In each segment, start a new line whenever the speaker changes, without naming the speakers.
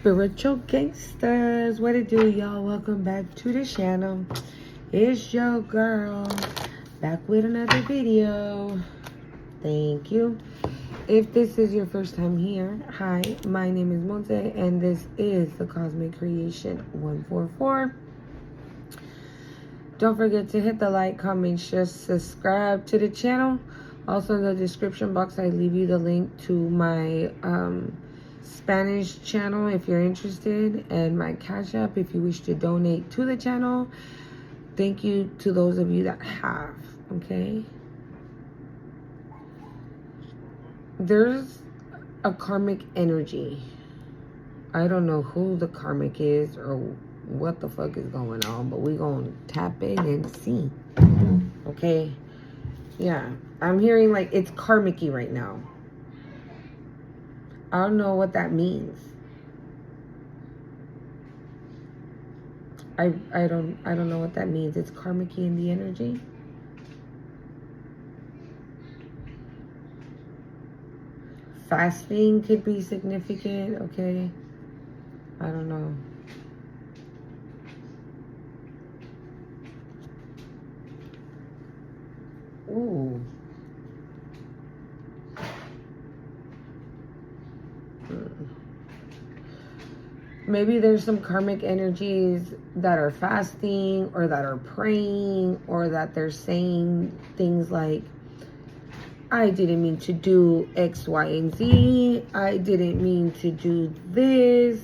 Spiritual gangsters, what it do, y'all? Welcome back to the channel. It's your girl back with another video. Thank you. If this is your first time here, hi, my name is Monte and this is the Cosmic Creation 144. Don't forget to hit the like, comment, share, subscribe to the channel. Also in the description box I leave you the link to my Spanish channel if you're interested, and my Cash App if you wish to donate to the channel. Thank you to those of you that have. Okay, there's a karmic energy. I don't know who the karmic is or what the fuck is going on, but we gonna tap in and see. Okay, yeah, I'm hearing like it's karmic-y right now. I don't know what that means. I don't know what that means. It's karmic-y in the energy. Fasting could be significant, okay? I don't know. Ooh. Maybe there's some karmic energies that are fasting or that are praying or that they're saying things like, I didn't mean to do X, Y, and Z. I didn't mean to do this.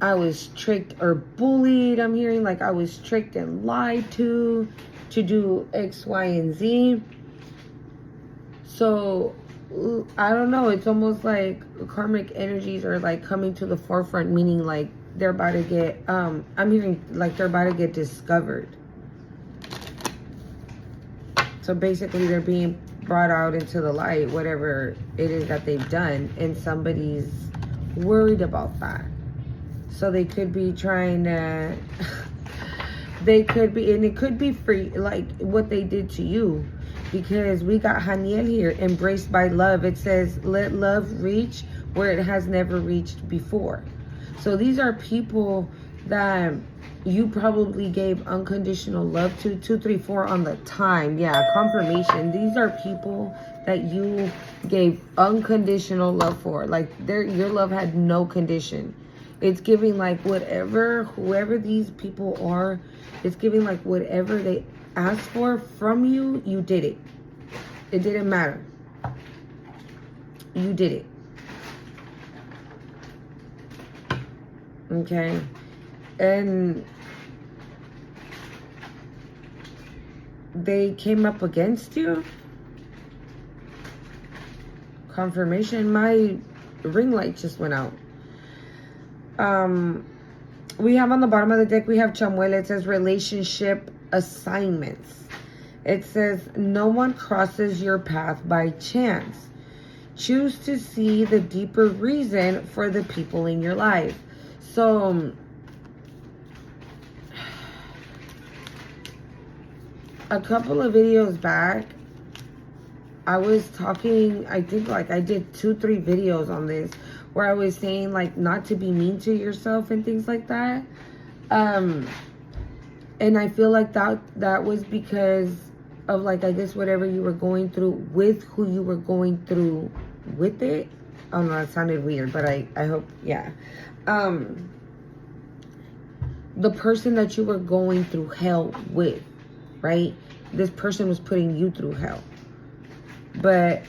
I was tricked or bullied. I'm hearing like I was tricked and lied to do X, Y, and Z. So I don't know. It's almost like karmic energies are like coming to the forefront, meaning like they're about to get, I'm hearing like they're about to get discovered. So basically they're being brought out into the light, whatever it is that they've done, and somebody's worried about that. So they could be trying to, they could be, and it could be free, like what they did to you. Because we got Haniel here, embraced by love. It says, let love reach where it has never reached before. So these are people that you probably gave unconditional love to. 2, 3, 4 on the time. Yeah, confirmation. These are people that you gave unconditional love for. Like your love had no condition. It's giving like whatever, whoever these people are, it's giving like whatever they asked for from you, you did it. It didn't matter. You did it. Okay. And they came up against you. Confirmation. My ring light just went out. We have on the bottom of the deck, we have Chamuel. It says relationship assignments. It says no one crosses your path by chance. Choose to see the deeper reason for the people in your life. So a couple of videos back, I was talking, I think like I did 2, 3 videos on this where I was saying like not to be mean to yourself and things like that. And I feel like that was because of like, I guess whatever you were going through with who you were going through with it. Oh no, that sounded weird, but I hope, yeah. The person that you were going through hell with, right? This person was putting you through hell. But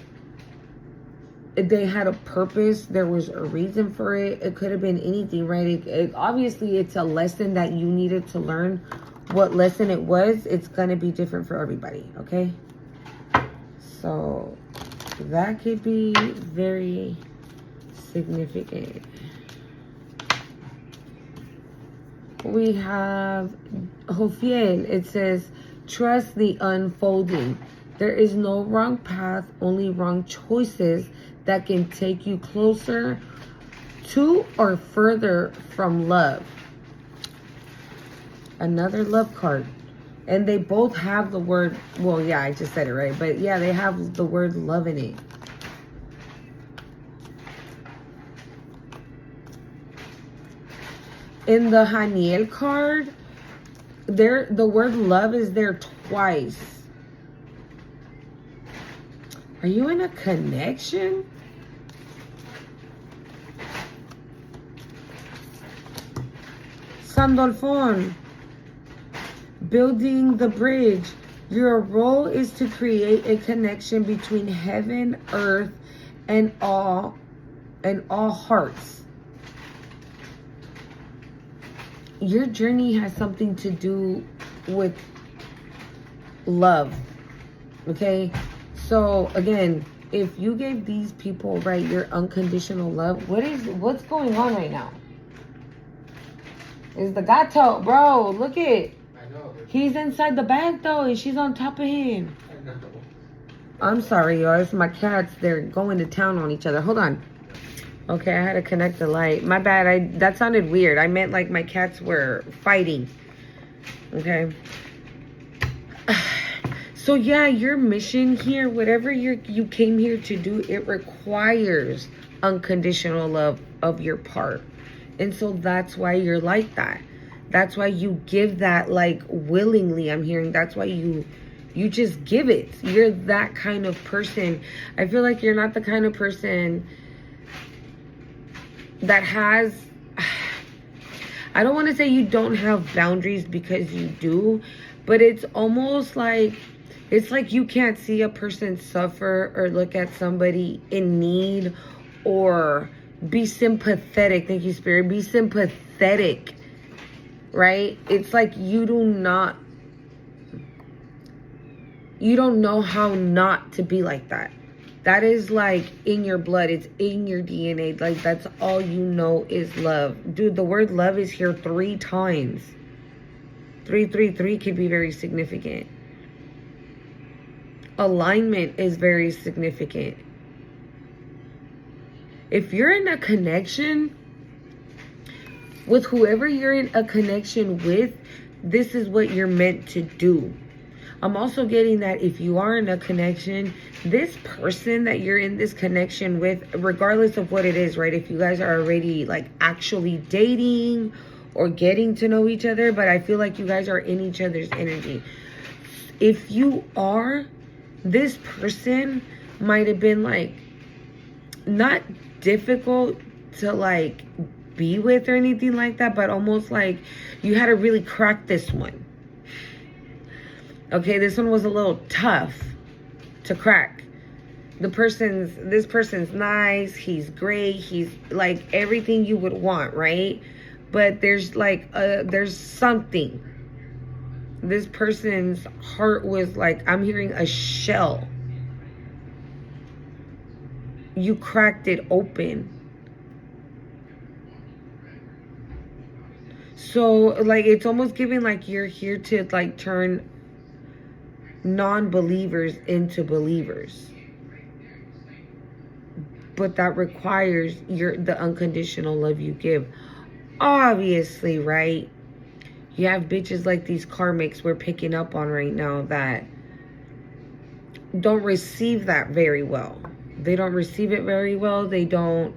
they had a purpose. There was a reason for it. It could have been anything, right? Obviously, it's a lesson that you needed to learn. What lesson it was, it's going to be different for everybody, okay? So that could be very significant. We have Jofiel. It says, trust the unfolding. There is no wrong path, only wrong choices that can take you closer to or further from love. Another love card. And they both have the word, well, yeah, I just said it right. But yeah, they have the word love in it. In the Haniel card, the word love is there twice. Are you in a connection? Sandolfon, building the bridge. Your role is to create a connection between heaven, earth, and all hearts. Your journey has something to do with love. Okay? So again, if you gave these people, right, your unconditional love, what's going on right now? Is the gato, bro? Look it.
I know.
He's inside the bag though, and she's on top of him.
I know.
I'm sorry, y'all. It's my cats. They're going to town on each other. Hold on. Okay, I had to connect the light. My bad. That sounded weird. I meant like my cats were fighting. Okay. So yeah, your mission here, whatever you came here to do, it requires unconditional love of your part. And so that's why you're like that. That's why you give that like willingly. I'm hearing that's why you just give it. You're that kind of person. I feel like you're not the kind of person that has, I don't want to say you don't have boundaries, because you do, but it's almost like, it's like you can't see a person suffer or look at somebody in need or be sympathetic. Thank you, Spirit. Be sympathetic, right? It's like you don't know how not to be like that. That is like in your blood. It's in your DNA. Like that's all you know is love. Dude, the word love is here 3 times. 333 could be very significant. Alignment is very significant. If you're in a connection with whoever you're in a connection with, this is what you're meant to do. I'm also getting that if you are in a connection, this person that you're in this connection with, regardless of what it is, right? If you guys are already like actually dating or getting to know each other, but I feel like you guys are in each other's energy. If you are, this person might have been like not difficult to like be with or anything like that, but almost like you had to really crack this one. Okay, this one was a little tough to crack. This person's nice, he's great, he's like everything you would want, right? But there's like there's something. This person's heart was like, I'm hearing a shell. You cracked it open. So like it's almost giving like you're here to like turn non-believers into believers, but that requires the unconditional love you give. Obviously, right? You have bitches like these karmics we're picking up on right now that don't receive that very well. They don't receive it very well. They don't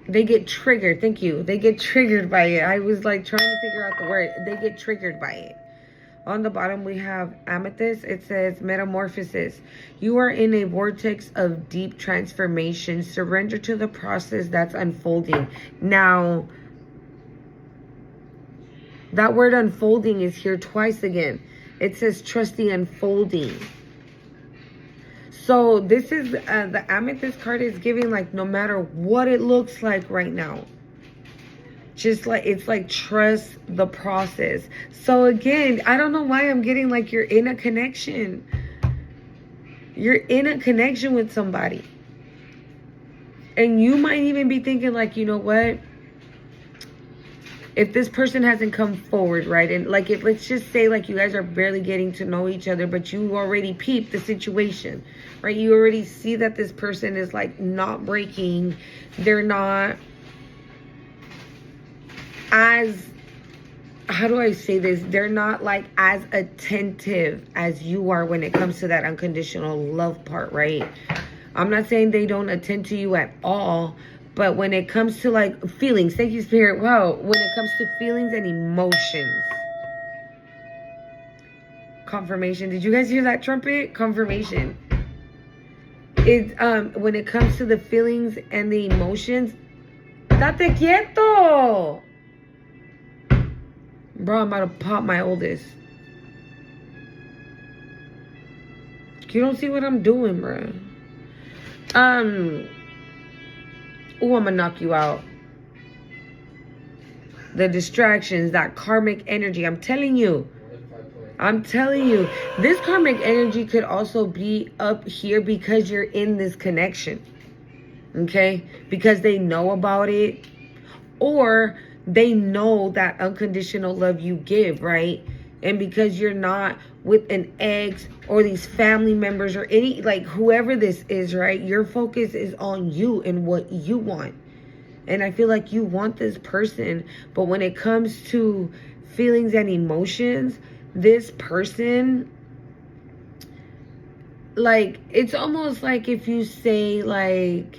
they get triggered. Thank you. They get triggered by it. I was like trying to figure out the word. They get triggered by it. On the bottom, we have amethyst. It says metamorphosis. You are in a vortex of deep transformation. Surrender to the process that's unfolding. Now, that word unfolding is here twice again. It says trust the unfolding. So this is the amethyst card is giving like no matter what it looks like right now, just like it's like trust the process. So again, I don't know why I'm getting like you're in a connection. You're in a connection with somebody, and you might even be thinking like, you know what, if this person hasn't come forward, right? And like, if let's just say like you guys are barely getting to know each other, but you already peeped the situation, right? You already see that this person is like not breaking. They're not as, how do I say this? They're not like as attentive as you are when it comes to that unconditional love part, right? I'm not saying they don't attend to you at all, but when it comes to like feelings, thank you, Spirit. Wow, when it comes to feelings and emotions. Confirmation. Did you guys hear that trumpet? Confirmation. It when it comes to the feelings and the emotions, date quieto. Bro, I'm about to pop my oldest. You don't see what I'm doing, bro. Oh, I'm gonna knock you out. The distractions, that karmic energy. I'm telling you. This karmic energy could also be up here because you're in this connection. Okay? Because they know about it. Or they know that unconditional love you give, right? And because you're not with an ex or these family members or any, like whoever this is, right? Your focus is on you and what you want. And I feel like you want this person, but when it comes to feelings and emotions, this person, like, it's almost like if you say, like,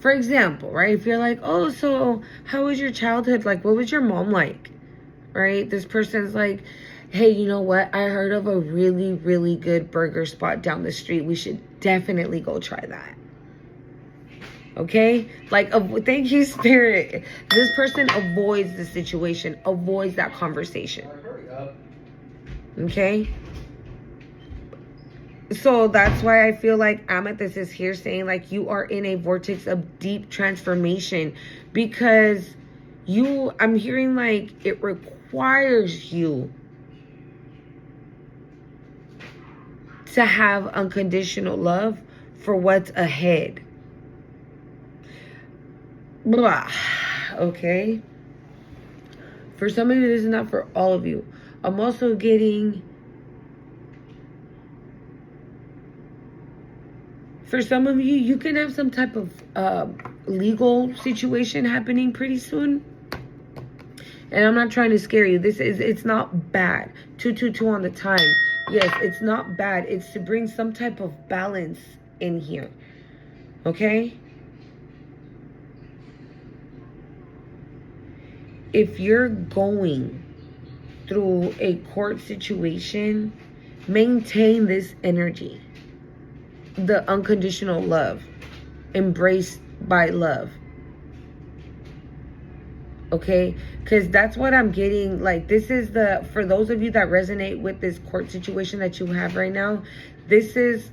for example, right? If you're like, oh, so how was your childhood? Like, what was your mom like? Right? This person's like, hey, you know what? I heard of a really, really good burger spot down the street. We should definitely go try that. Okay? Like, thank you, Spirit. This person avoids the situation, avoids that conversation. Okay? So that's why I feel like Amethyst is here saying like you are in a vortex of deep transformation, because I'm hearing like it requires you to have unconditional love for what's ahead. Blah. Okay? For some of you, this is not for all of you. I'm also getting... For some of you, you can have some type of legal situation happening pretty soon. And I'm not trying to scare you. It's not bad. 222 on the time. Yes, it's not bad. It's to bring some type of balance in here. Okay? If you're going through a court situation, maintain this energy. The unconditional love, embraced by love. Okay, because that's what I'm getting. Like, this is for those of you that resonate with this court situation that you have right now, this is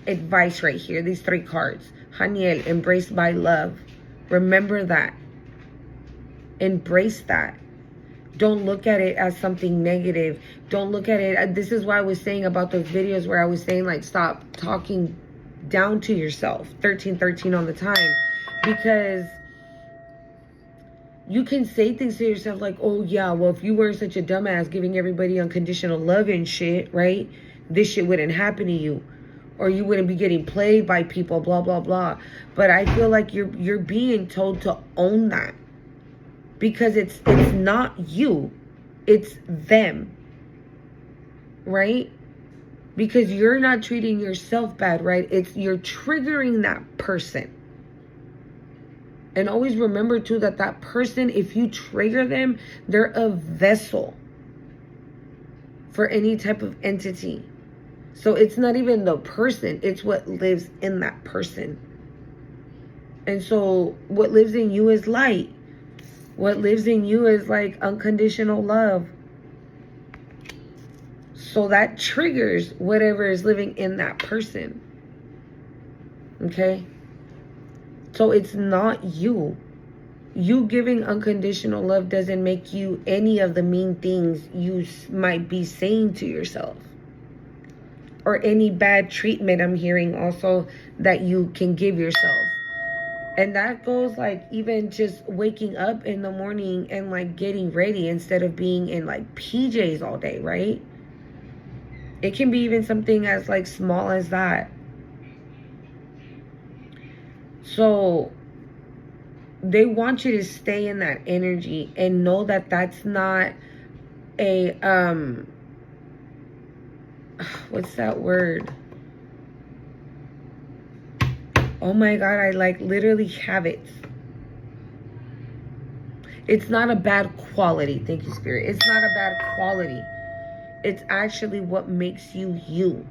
advice right here. These 3 cards. Haniel, embraced by love. Remember that. Embrace that. Don't look at it as something negative. Don't look at it. This is why I was saying about those videos where I was saying, like, stop talking down to yourself. 1313 on the time. Because you can say things to yourself like, oh, yeah, well, if you weren't such a dumbass giving everybody unconditional love and shit, right? This shit wouldn't happen to you. Or you wouldn't be getting played by people, blah, blah, blah. But I feel like you're being told to own that. Because it's not you, it's them, right? Because you're not treating yourself bad, right? You're triggering that person. And always remember too that person, if you trigger them, they're a vessel for any type of entity. So it's not even the person, it's what lives in that person. And so what lives in you is light. What lives in you is like unconditional love. So that triggers whatever is living in that person. Okay? So it's not you. You giving unconditional love doesn't make you any of the mean things you might be saying to yourself. Or any bad treatment I'm hearing also that you can give yourself. And that goes like even just waking up in the morning and like getting ready instead of being in like PJs all day, right? It can be even something as like small as that. So they want you to stay in that energy and know that that's not a, what's that word? Oh my God, I like literally have it. It's not a bad quality. Thank you, Spirit. It's not a bad quality. It's actually what makes you you.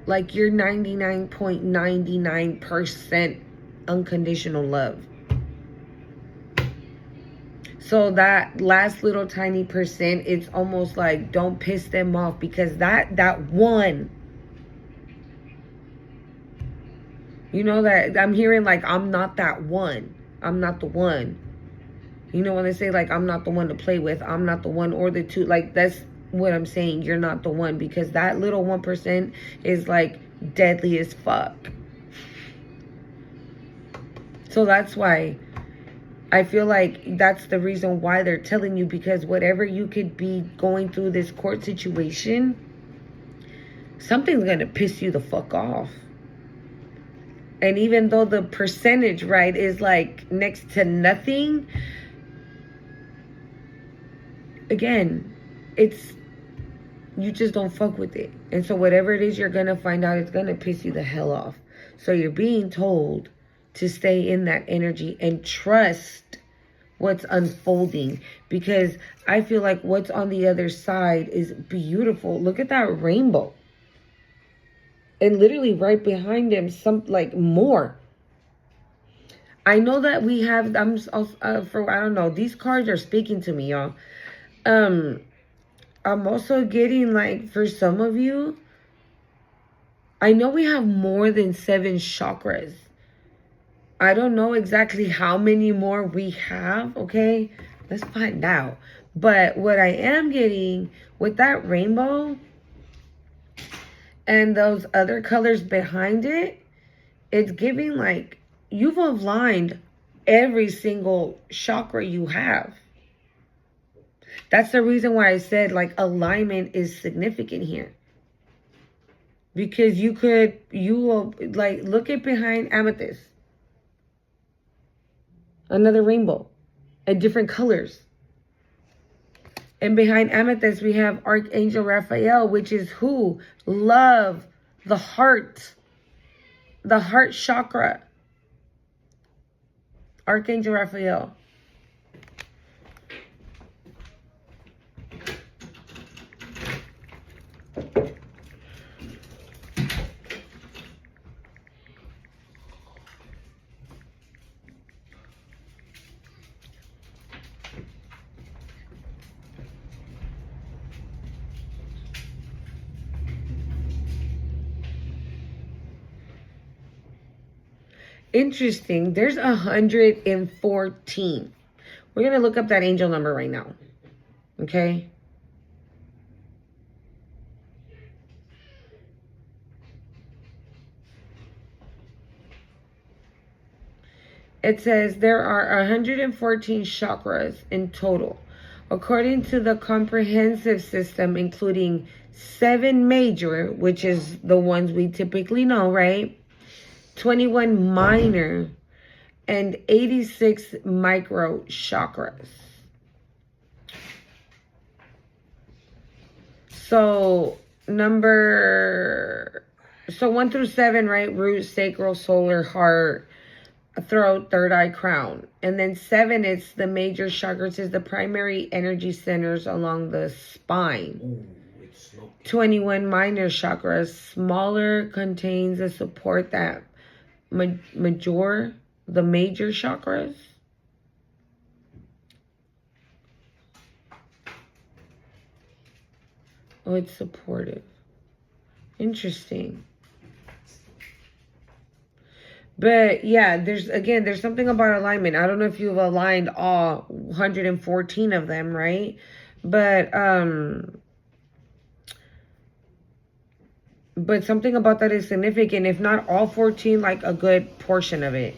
Like you're 99.99% unconditional love. So that last little tiny percent, it's almost like don't piss them off, because that one, you know, that I'm hearing like I'm not that one. I'm not the one. You know, when they say like I'm not the one to play with, I'm not the one or the two, like that's what I'm saying. You're not the one, because that little 1% is like deadly as fuck. So that's why I feel like that's the reason why they're telling you, because whatever you could be going through this court situation, something's gonna piss you the fuck off. And even though the percentage, right, is like next to nothing, again, it's, you just don't fuck with it. And so whatever it is you're gonna find out, it's gonna piss you the hell off. So you're being told to stay in that energy and trust what's unfolding, because I feel like what's on the other side is beautiful. Look at that rainbow. And literally right behind him, some like more. I know that we have, I don't know, these cards are speaking to me, y'all. I'm also getting like, for some of you, I know we have more than 7 chakras. I don't know exactly how many more we have, okay? Let's find out. But what I am getting with that rainbow and those other colors behind it, it's giving like you've aligned every single chakra you have. That's the reason why I said like alignment is significant here. Because you will like look at behind amethyst. Another rainbow at different colors. And behind amethyst, we have Archangel Raphael, which is who? Love, the heart chakra. Archangel Raphael. Interesting. There's 114. We're going to look up that angel number right now. Okay? It says there are 114 chakras in total, according to the comprehensive system, including 7 major, which is the ones we typically know, right? 21 minor, and 86 micro chakras. So 1 through 7, right? Root, sacral, solar, heart, throat, third eye, crown. And then 7, it's the major chakras, is the primary energy centers along the spine. Ooh, 21 minor chakras, smaller, contains the support that the major chakras. Oh, it's supportive. Interesting. But yeah, there's something about alignment. I don't know if you've aligned all 114 of them, right? But something about that is significant. If not all 14, like a good portion of it.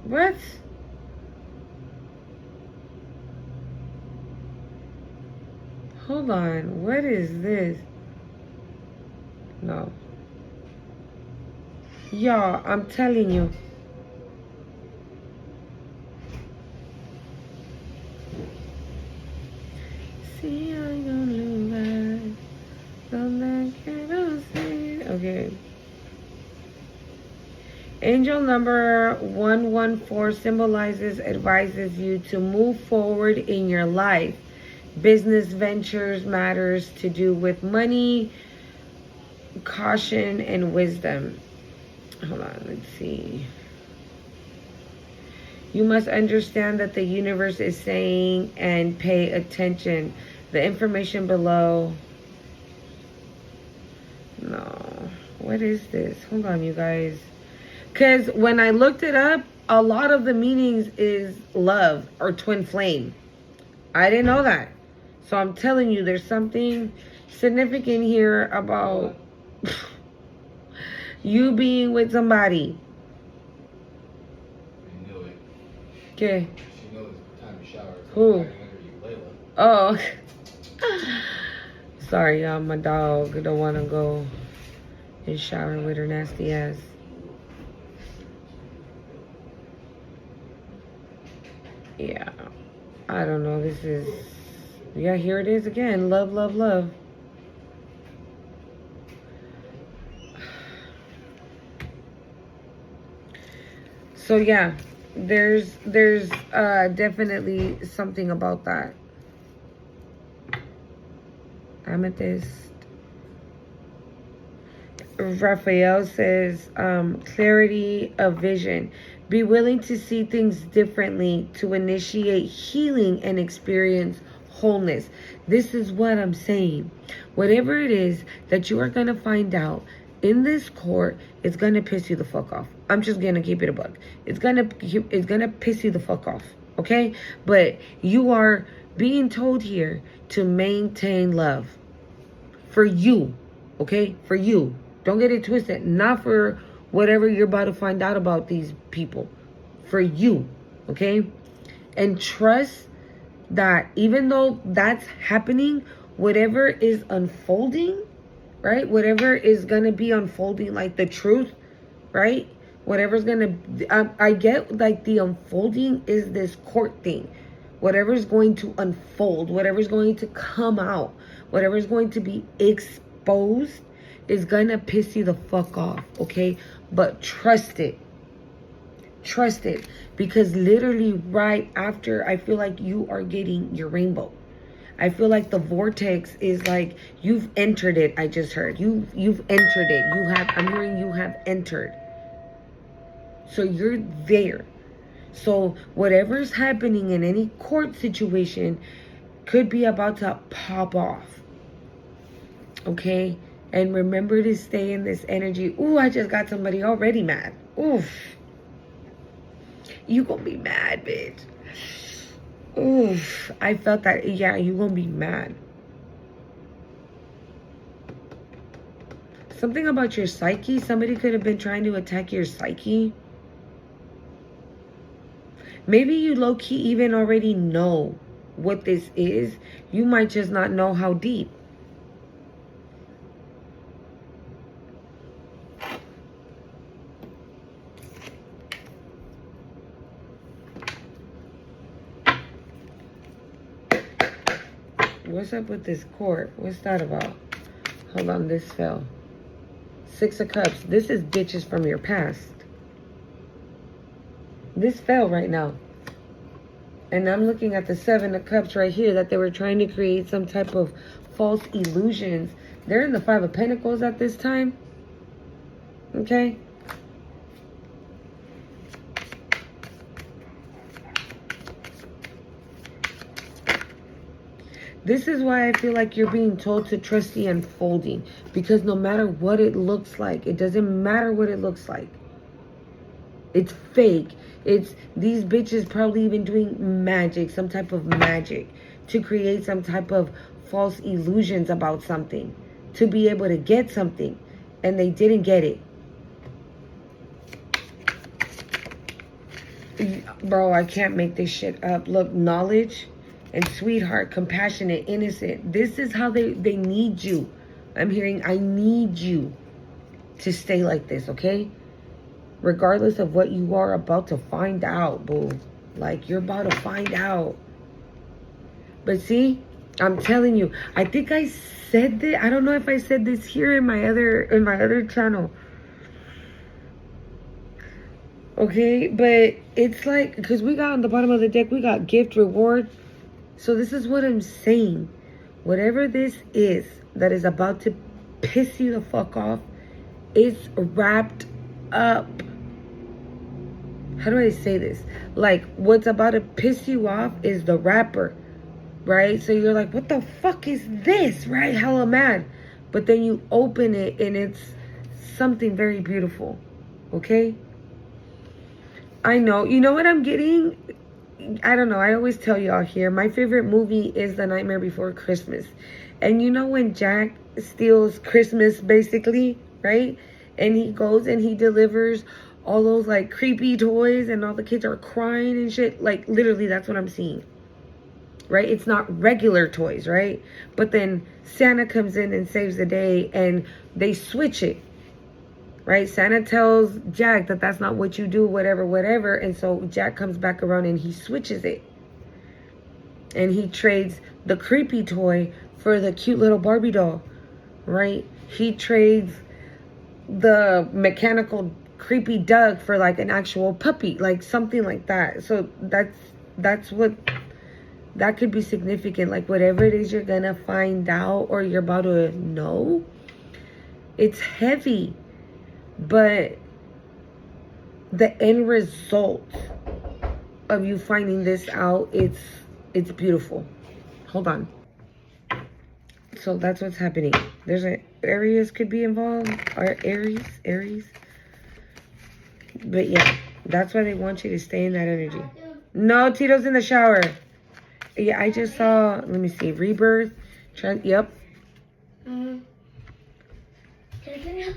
What? Hold on. What is this? No. Y'all, I'm telling you. See, I don't lose. Okay. Angel number 114 symbolizes, advises you to move forward in your life. Business ventures, matters to do with money, caution, and wisdom. Hold on, let's see. You must understand that the universe is saying and pay attention. The information below. No. What is this? Hold on, you guys. Because when I looked it up, a lot of the meanings is love or twin flame. I didn't know that. So I'm telling you, there's something significant here about you being with somebody.
I knew it.
Okay.
She knows it's time to shower.
Who?
Layla.
Oh. Sorry, y'all. My dog don't want to go and shower with her nasty ass. Yeah. I don't know. This is... Yeah, here it is again. Love, love, love. So yeah, there's definitely something about that. Amethyst. Raphael says, clarity of vision. Be willing to see things differently to initiate healing and experience wholeness. This is what I'm saying. Whatever it is that you are going to find out in this court, it's going to piss you the fuck off. I'm just going to keep it a buck. It's going to piss you the fuck off. Okay? But you are being told here to maintain love. For you. Okay? For you. Don't get it twisted. Not for whatever you're about to find out about these people. For you. Okay? And trust that even though that's happening, whatever is unfolding, right? Whatever is going to be unfolding, like the truth, right? Whatever's going to... I get like the unfolding is this court thing. Whatever's going to unfold, whatever's going to come out, whatever's going to be exposed is gonna piss you the fuck off, okay? But trust it. Trust it. Because literally right after, I feel like you are getting your rainbow. I feel like the vortex is like, you've entered it, I just heard. You've entered it. I'm hearing you have entered. So you're there. So whatever's happening in any court situation could be about to pop off. Okay? And remember to stay in this energy. Ooh, I just got somebody already mad. Oof. You gonna be mad, bitch. Oof. I felt that. Yeah, you gonna be mad. Something about your psyche. Somebody could have been trying to attack your psyche. Maybe you low-key even already know what this is. You might just not know how deep. What's up with this court? What's that about? Hold on, this fell. 6 of Cups. This is bitches from your past. This fell right now. And I'm looking at the 7 of Cups right here, that they were trying to create some type of false illusions. They're in the 5 of Pentacles at this time. Okay? This is why I feel like you're being told to trust the unfolding. Because no matter what it looks like, it doesn't matter what it looks like. It's fake. It's these bitches probably even doing magic, some type of magic, to create some type of false illusions about something, to be able to get something, and they didn't get it. Bro, I can't make this shit up. Look, knowledge and sweetheart, compassionate, innocent. This is how they need you. I'm hearing, I need you to stay like this, okay? regardless of what you are about to find out, boo. Like, you're about to find out. But see, I'm telling you, I think I said this. I don't know if I said this here in my other channel. Okay, but it's like, because we got on the bottom of the deck, we got gift reward. So this is what I'm saying. Whatever this is that is about to piss you the fuck off, it's wrapped up. How do I say this? Like, what's about to piss you off is the wrapper, right? So you're like, what the fuck is this, right? Hella mad. But then you open it and it's something very beautiful, okay? I know. You know what I'm getting? I don't know. I always tell y'all here, my favorite movie is The Nightmare Before Christmas. And you know when Jack steals Christmas, basically, right? And he goes and he delivers all those, like, creepy toys and all the kids are crying and shit. Like, literally, that's what I'm seeing, right? It's not regular toys, right? But then Santa comes in and saves the day and they switch it, right? Santa tells Jack that that's not what you do, whatever. And so Jack comes back around and he switches it. And he trades the creepy toy for the cute little Barbie doll, right? He trades the mechanical creepy Doug for like an actual puppy, like something like that. So that's what, that could be significant. Like, whatever it is you're gonna find out or you're about to know, it's heavy. But the end result of you finding this out, it's beautiful. Hold on. So that's what's happening. There's an Aries could be involved, or Aries. But yeah, that's why they want you to stay in that energy. No, Tito's in the shower. Yeah, I just saw, let me see, rebirth. Yep.
Can I get milk?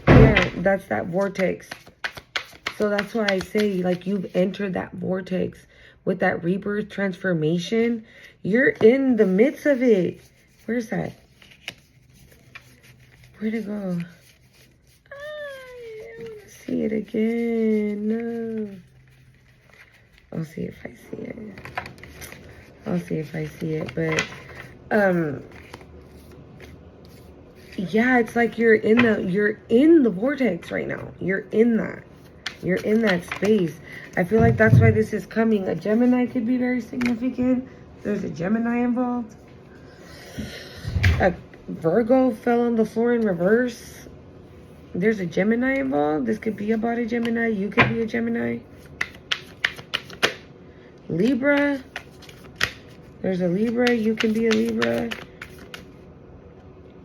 Yeah, that's that vortex. So that's why I say, like, you've entered that vortex with that rebirth transformation. You're in the midst of it. Where's that? Where'd it go? I want to see it again. No. I'll see if I see it. I'll see if I see it. But, yeah, it's like you're in the vortex right now. You're in that space. I feel like that's why this is coming. A Gemini could be very significant. There's a Gemini involved. A Virgo fell on the floor in reverse. There's a Gemini involved. This could be about a Gemini. You could be a Gemini. Libra. There's a Libra. You can be a Libra.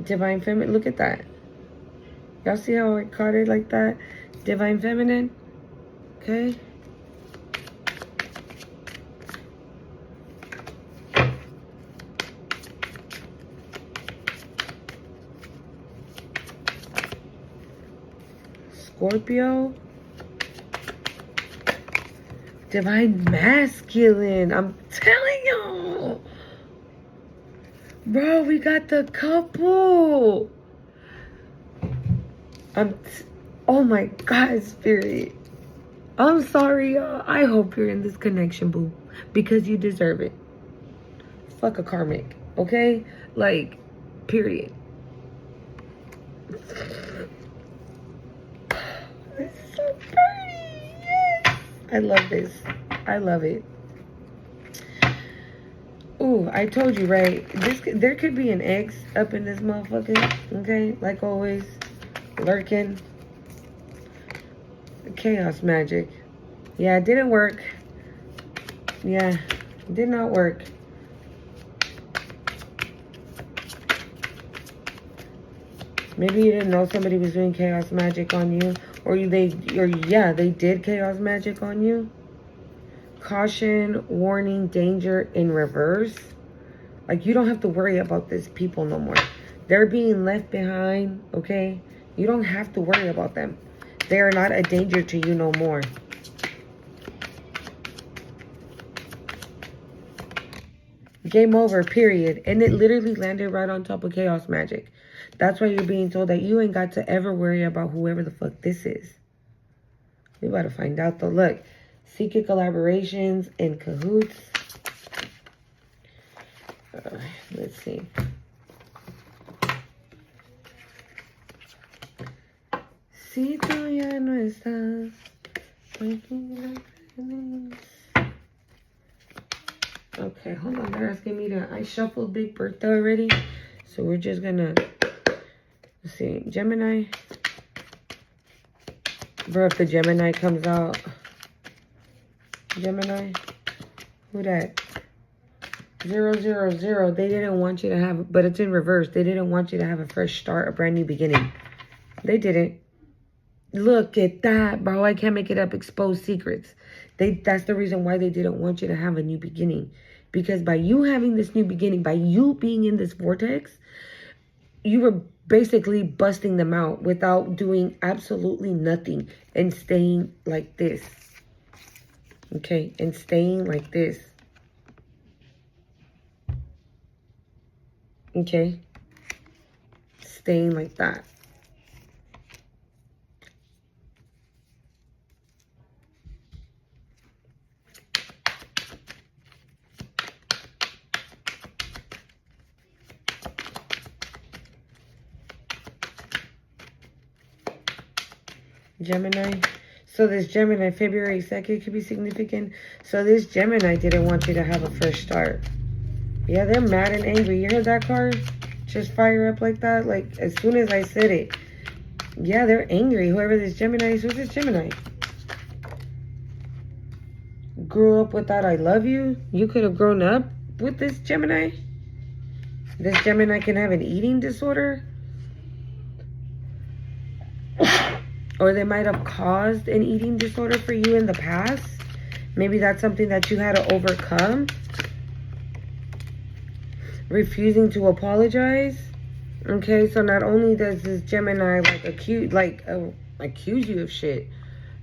Divine Feminine. Look at that. Y'all see how I caught it like that? Divine Feminine. Okay. Scorpio. Divine Masculine. I'm telling y'all. Bro, we got the couple. Oh my God, Spirit. I'm sorry, y'all. I hope you're in this connection, boo. Because you deserve it. Fuck a karmic, okay? Like, period. It's so pretty. Yes. I love this. I love it. Ooh, I told you, right? There could be an ex up in this motherfucker, okay? Like always, lurking. Chaos magic. Yeah, it didn't work. Yeah, it did not work. Maybe you didn't know somebody was doing chaos magic on you, or they did chaos magic on you. Caution, warning, danger in reverse. Like, you don't have to worry about these people no more. They're being left behind, okay? You don't have to worry about them. They are not a danger to you no more. Game over, period. And it literally landed right on top of chaos magic. That's why you're being told that you ain't got to ever worry about whoever the fuck this is. We about to find out though. Look, secret collaborations in cahoots. Let's see. Si tú ya no estás. Okay, hold on. They're asking me to. I shuffled Big Bertha already. So we're just gonna. Let's see. Gemini. Bro, if the Gemini comes out. Gemini. Who that? 000. They didn't want you to have. But it's in reverse. They didn't want you to have a fresh start, a brand new beginning. They didn't. Look at that, bro. I can't make it up. Expose secrets. That's the reason why they didn't want you to have a new beginning. Because by you having this new beginning, by you being in this vortex, you were basically busting them out without doing absolutely nothing and staying like this. Okay? And staying like this. Okay? Staying like that. Gemini. So this Gemini, February 2nd could be significant. So this Gemini didn't want you to have a fresh start. Yeah, they're mad and angry. You heard that card? Just fire up like that. Like, as soon as I said it. Yeah, they're angry. Whoever this Gemini is, who's this Gemini? Grew up without I love you? You could have grown up with this Gemini? This Gemini can have an eating disorder? Or they might have caused an eating disorder for you in the past. Maybe that's something that you had to overcome. Refusing to apologize. Okay, so not only does this Gemini accuse you of shit.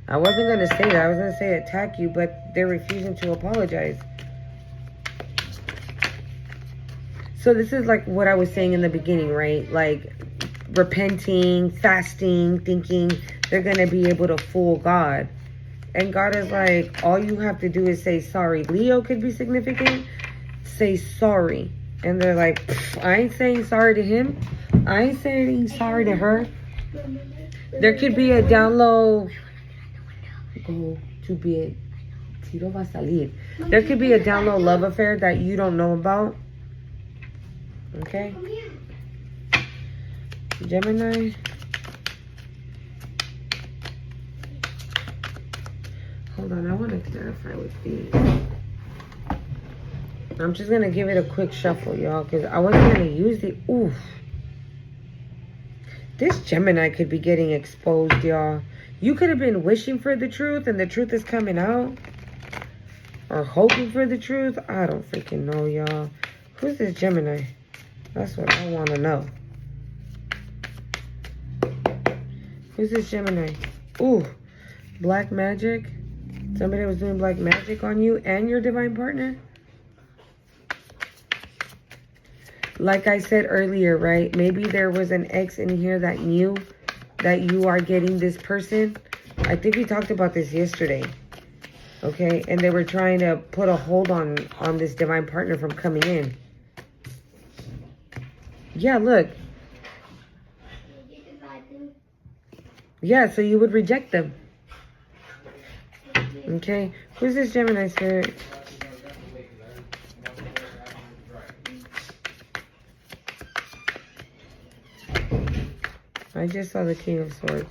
I wasn't going to say that. I was going to say attack you, but they're refusing to apologize. So this is like what I was saying in the beginning, right? Like repenting, fasting, thinking they're going to be able to fool God. And God is like, all you have to do is say sorry. Leo could be significant. Say sorry. And they're like, I ain't saying sorry to him. I ain't saying sorry to her. There could be a down low. Go to bed. Tiro va a salir. There could be a down low love affair that you don't know about. Okay? Gemini. Hold on, I want to clarify with these. I'm just going to give it a quick shuffle, y'all, because I wasn't going to use the... Oof. This Gemini could be getting exposed, y'all. You could have been wishing for the truth, and the truth is coming out. Or hoping for the truth. I don't freaking know, y'all. Who's this Gemini? That's what I want to know. Who's this Gemini? Ooh. Black magic. Somebody was doing black magic on you and your divine partner. Like I said earlier, right? Maybe there was an ex in here that knew that you are getting this person. I think we talked about this yesterday. Okay? And they were trying to put a hold on this divine partner from coming in. Yeah, look. Yeah, so you would reject them. Okay? Who's this Gemini spirit? I just saw the King of Swords.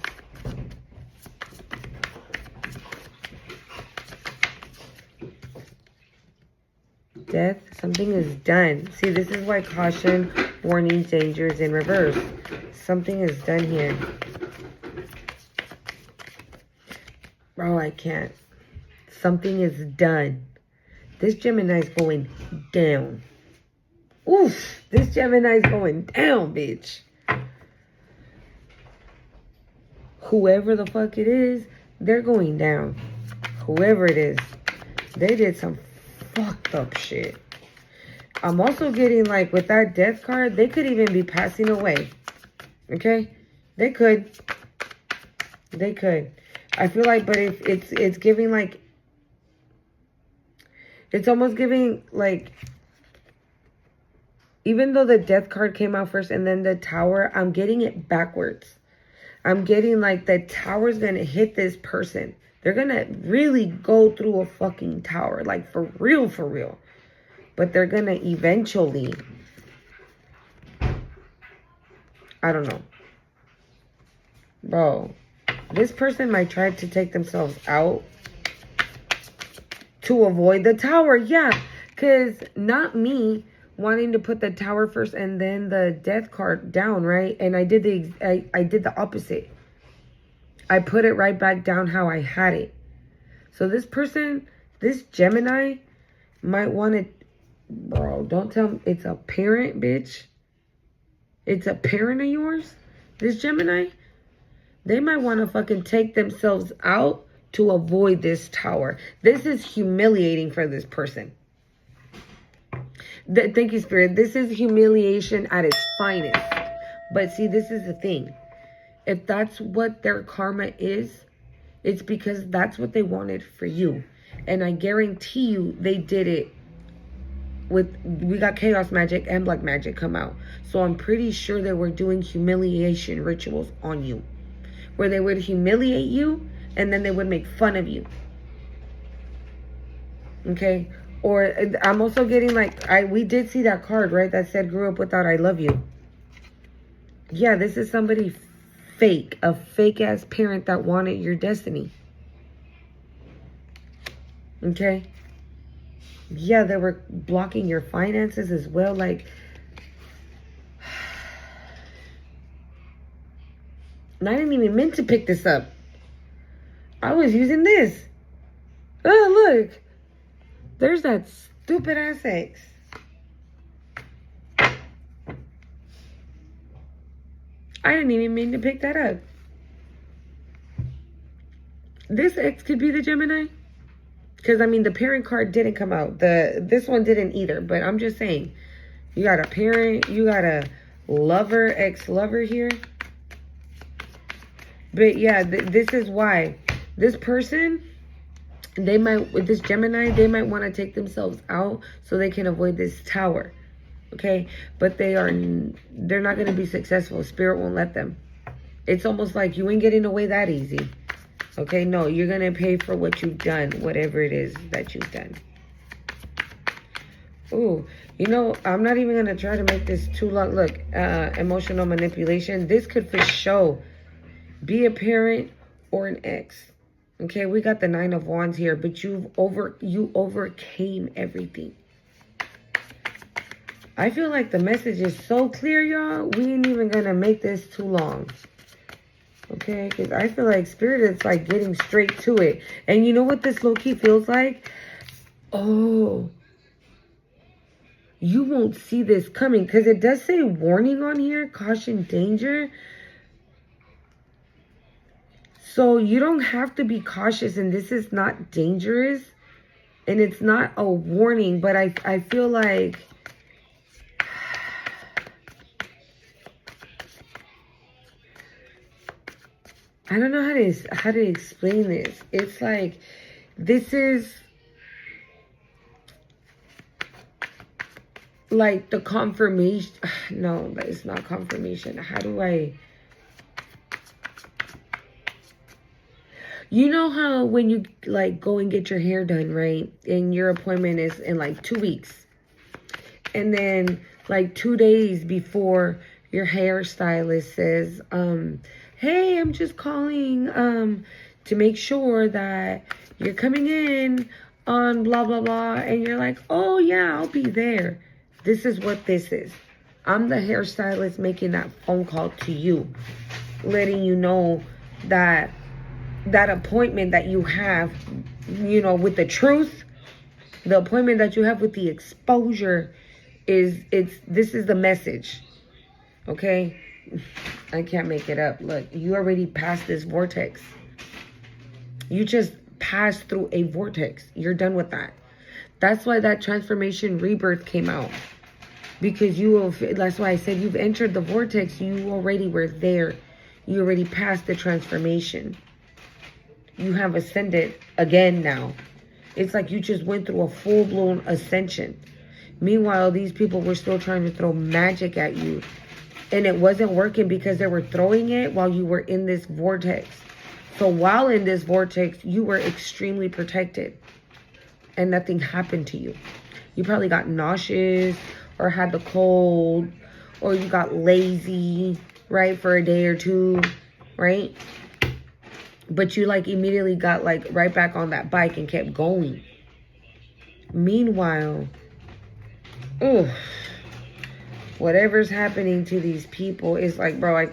Death. Something is done. See, this is why caution, warning, danger is in reverse. Something is done here. Bro, I can't. Something is done. This Gemini's going down. Oof. This Gemini's going down, bitch. Whoever the fuck it is, they're going down. Whoever it is. They did some fucked up shit. I'm also getting like with that death card, they could even be passing away. Okay? They could. They could. I feel like, but if it's giving like, it's almost giving like, even though the death card came out first and then the tower, I'm getting it backwards. I'm getting like the tower's gonna hit this person. They're gonna really go through a fucking tower, like for real, for real. But they're gonna eventually, I don't know. Bro, this person might try to take themselves out to avoid the tower. Yeah, because not me wanting to put the tower first and then the death card down, right? And I did the opposite. I put it right back down how I had it. So this person, this Gemini, might want to, bro, don't tell me it's a parent, bitch. It's a parent of yours, this Gemini. They might want to fucking take themselves out to avoid this tower. This is humiliating for this person. Thank you, Spirit. This is humiliation at its finest. But see, this is the thing. If that's what their karma is, it's because that's what they wanted for you. And I guarantee you they did it with, we got chaos magic and black magic come out. So I'm pretty sure they were doing humiliation rituals on you, where they would humiliate you and then they would make fun of you. Okay? Or I'm also getting like, we did see that card, right? That said, grew up without I love you. Yeah, this is somebody fake. A fake ass parent that wanted your destiny. Okay? Yeah, they were blocking your finances as well. Like, and I didn't even mean to pick this up. I was using this. Oh, look. There's that stupid ass X. I didn't even mean to pick that up. This X could be the Gemini. Because, I mean, the parent card didn't come out. This one didn't either. But I'm just saying. You got a parent. You got a lover, ex-lover here. But, yeah, this is why. This person, they might, with this Gemini, they might want to take themselves out so they can avoid this tower. Okay? But they're not going to be successful. Spirit won't let them. It's almost like you ain't getting away that easy. Okay? No, you're going to pay for what you've done, whatever it is that you've done. Ooh, you know, I'm not even going to try to make this too long. Look, emotional manipulation. This could for sure be a parent or an ex. Okay, we got the 9 of Wands here, but you overcame everything. I feel like the message is so clear, y'all. We ain't even gonna make this too long. Okay, because I feel like Spirit is like getting straight to it. And you know what this low-key feels like? Oh, you won't see this coming, because it does say warning on here, caution, danger. So you don't have to be cautious, and this is not dangerous, and it's not a warning, but I feel like I don't know how to explain this. It's like this is like the confirmation. No, it's not confirmation. How do I? You know how when you like go and get your hair done, right? And your appointment is in like 2 weeks. And then like 2 days before, your hairstylist says, hey, I'm just calling to make sure that you're coming in on blah, blah, blah. And you're like, oh yeah, I'll be there. This is what this is. I'm the hairstylist making that phone call to you, letting you know that appointment that you have, you know, with the truth, the appointment that you have with the exposure this is the message. Okay? I can't make it up. Look, you already passed this vortex. You just passed through a vortex. You're done with that. That's why that transformation rebirth came out. Because that's why I said you've entered the vortex. You already were there. You already passed the transformation. You have ascended again now. It's like you just went through a full-blown ascension. Meanwhile, these people were still trying to throw magic at you. And it wasn't working because they were throwing it while you were in this vortex. So while in this vortex, you were extremely protected. And nothing happened to you. You probably got nauseous or had the cold. Or you got lazy, right, for a day or two, right? But you like immediately got like right back on that bike and kept going. Meanwhile, whatever's happening to these people is like, bro,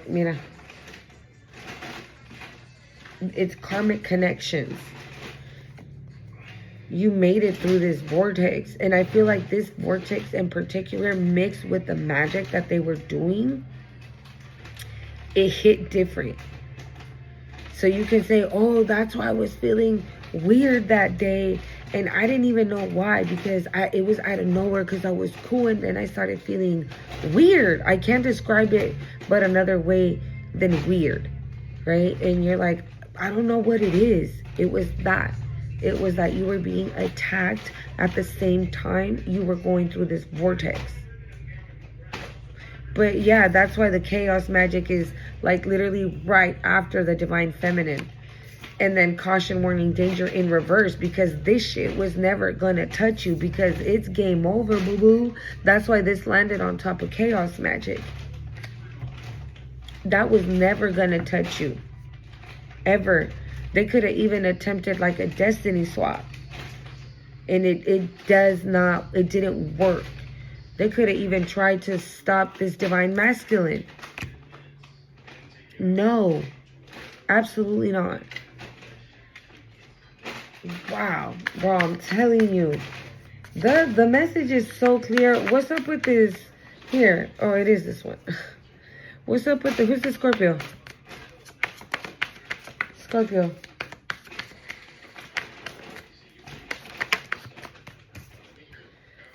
it's karmic connections. You made it through this vortex. And I feel like this vortex in particular, mixed with the magic that they were doing, it hit different. So you can say, oh, that's why I was feeling weird that day. And I didn't even know why, because it was out of nowhere because I was cool. And then I started feeling weird. I can't describe it but another way than weird, right? And you're like, I don't know what it is. It was that. It was that you were being attacked at the same time you were going through this vortex. But yeah, that's why the chaos magic is like literally right after the divine feminine. And then caution, warning, danger in reverse, because this shit was never gonna touch you because it's game over, boo-boo. That's why this landed on top of chaos magic. That was never gonna touch you. Ever. They could have even attempted like a destiny swap. And it didn't work. They could have even tried to stop this divine masculine. No, absolutely not. Wow, bro, I'm telling you. The message is so clear. What's up with this? Here. Oh, it is this one. What's up with who's the Scorpio? Scorpio.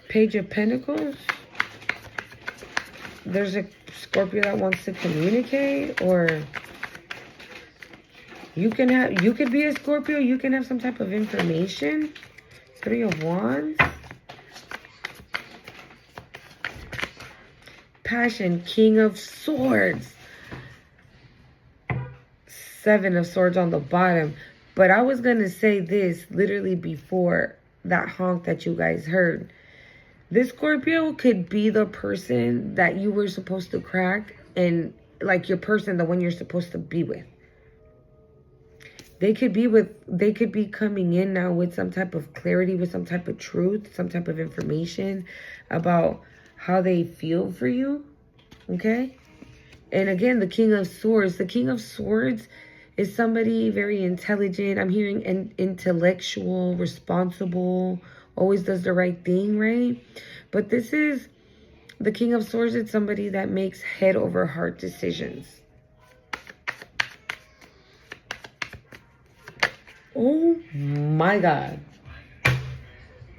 Page of Pentacles. There's a Scorpio that wants to communicate, or you could be a Scorpio, you can have some type of information. 3 of Wands. Passion, King of Swords. 7 of Swords on the bottom. But I was going to say this literally before that honk that you guys heard. This Scorpio could be the person that you were supposed to crack, and like your person, the one you're supposed to be with. They could be coming in now with some type of clarity, with some type of truth, some type of information about how they feel for you. Okay? And again, the King of Swords. The King of Swords is somebody very intelligent. I'm hearing intellectual, responsible, always does the right thing, right? But this is the King of Swords. It's somebody that makes head over heart decisions. Oh my God.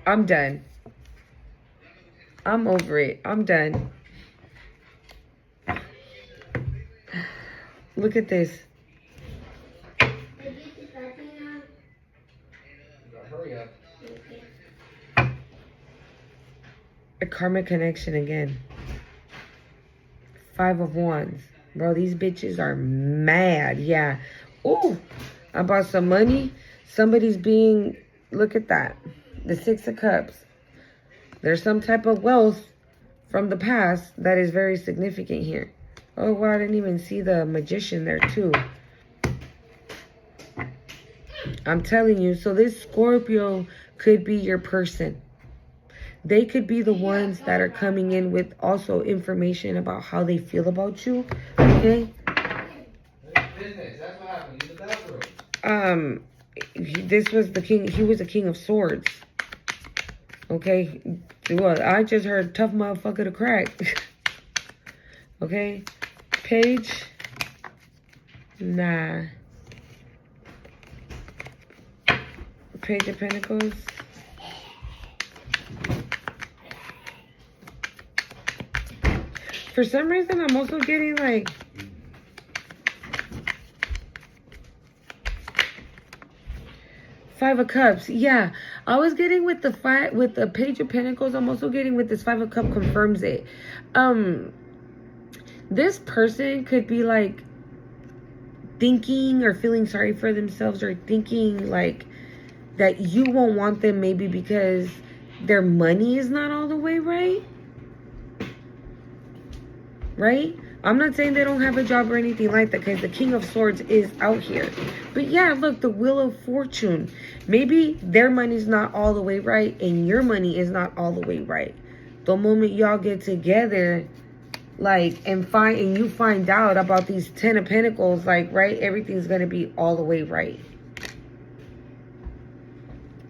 I'm done. I'm over it. I'm done. Look at this.
Hurry up.
A karmic connection again. 5 of Wands. Bro, these bitches are mad. Yeah. Ooh. About some money. Somebody's being... Look at that. The 6 of Cups. There's some type of wealth from the past that is very significant here. Oh, wow. I didn't even see the Magician there, too. I'm telling you. So this Scorpio could be your person. They could be the ones that are coming in with also information about how they feel about you. Okay?
Business. That's what happened. Use the bathroom.
This was the king. He was a King of Swords. Okay? Well, I just heard tough motherfucker to crack. Okay? Page. Nah. Page of Pentacles. For some reason, I'm also getting like... Five of Cups. Yeah. I was getting with the Page of Pentacles. I'm also getting with this Five of Cups confirms it. This person could be like thinking or feeling sorry for themselves, or thinking like that you won't want them, maybe because their money is not all the way right. Right? I'm not saying they don't have a job or anything like that, because the King of Swords is out here. But yeah, look, the Wheel of Fortune. Maybe their money's not all the way right and your money is not all the way right. The moment y'all get together, like, and you find out about these 10 of Pentacles, like, right, everything's gonna be all the way right.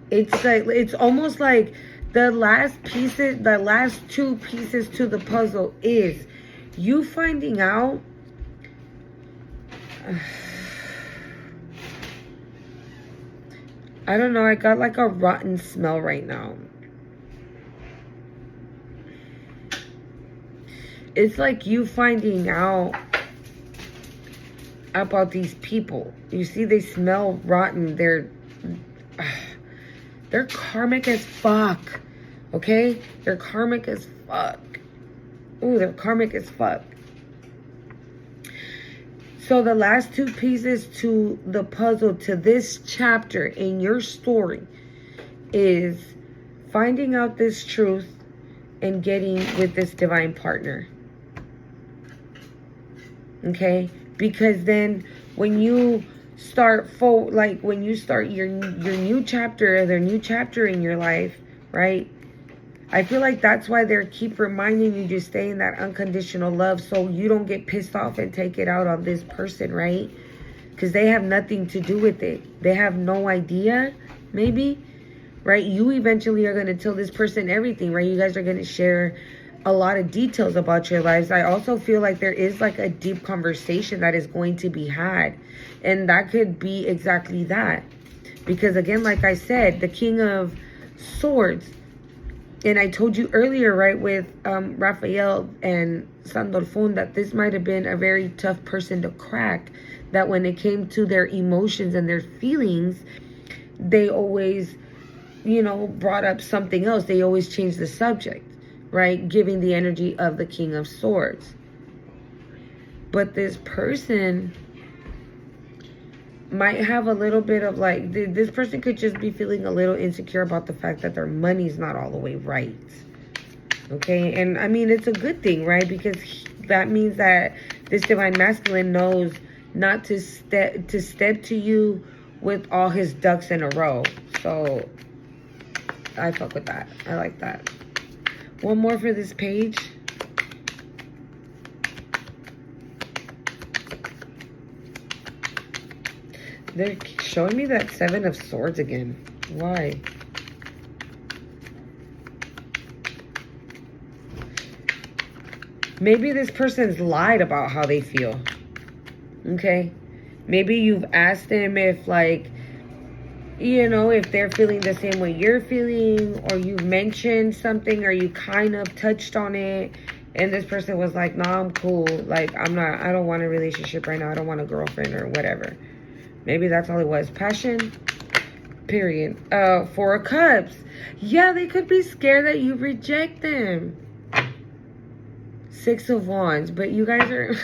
It's like, it's almost like the last two pieces to the puzzle is you finding out I don't know, I got like a rotten smell right now. It's like you finding out about these people. You see, they smell rotten. They're karmic as fuck. Okay? They're karmic as fuck. Ooh, they're karmic as fuck. So the last two pieces to the puzzle, to this chapter in your story, is finding out this truth and getting with this divine partner. Okay? Because then when you start when you start your new chapter, their new chapter in your life, right? I feel like that's why they keep reminding you to stay in that unconditional love, so you don't get pissed off and take it out on this person, right? Because they have nothing to do with it. They have no idea, maybe, right? You eventually are going to tell this person everything, right? You guys are going to share a lot of details about your lives. I also feel like there is like a deep conversation that is going to be had. And that could be exactly that. Because again, like I said, the King of Swords. And I told you earlier, right, with Raphael and Sandalphon, that this might have been a very tough person to crack. That when it came to their emotions and their feelings, they always, brought up something else. They always changed the subject, right? Giving the energy of the King of Swords. But this person might have a little bit of like, this person could just be feeling a little insecure about the fact that their money's not all the way right. Okay? And I mean, it's a good thing, right? Because that means that this divine masculine knows not to step to you with all his ducks in a row. So I fuck with that. I like that. One more for this page. They're showing me that Seven of Swords again. Why? Maybe this person's lied about how they feel. Okay? Maybe you've asked them if, like, if they're feeling the same way you're feeling, or you mentioned something, or you kind of touched on it, and this person was like, nah, I'm cool. Like, I don't want a relationship right now. I don't want a girlfriend or whatever. Maybe that's all it was. Passion. Period. Four of Cups. Yeah, they could be scared that you reject them. Six of Wands. But you guys are...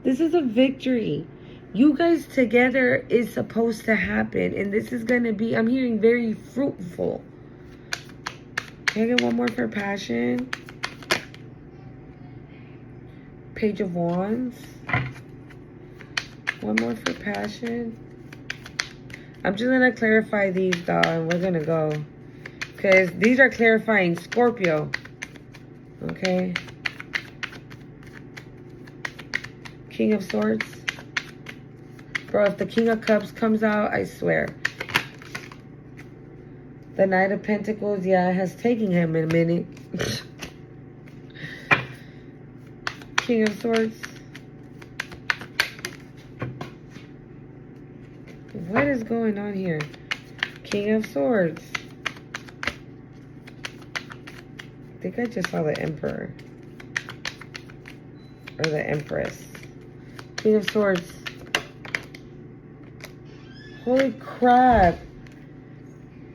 This is a victory. You guys together is supposed to happen. And this is going to be, I'm hearing, very fruitful. Can I get one more for passion? Page of Wands. One more for passion. I'm just going to clarify these, though, and we're going to go. Because these are clarifying Scorpio. Okay. King of Swords. Bro, if the King of Cups comes out, I swear. The Knight of Pentacles, yeah, it has taken him a minute. King of Swords. What is going on here? King of Swords. I think I just saw the Emperor. or the Empress. Queen of Swords. Holy crap.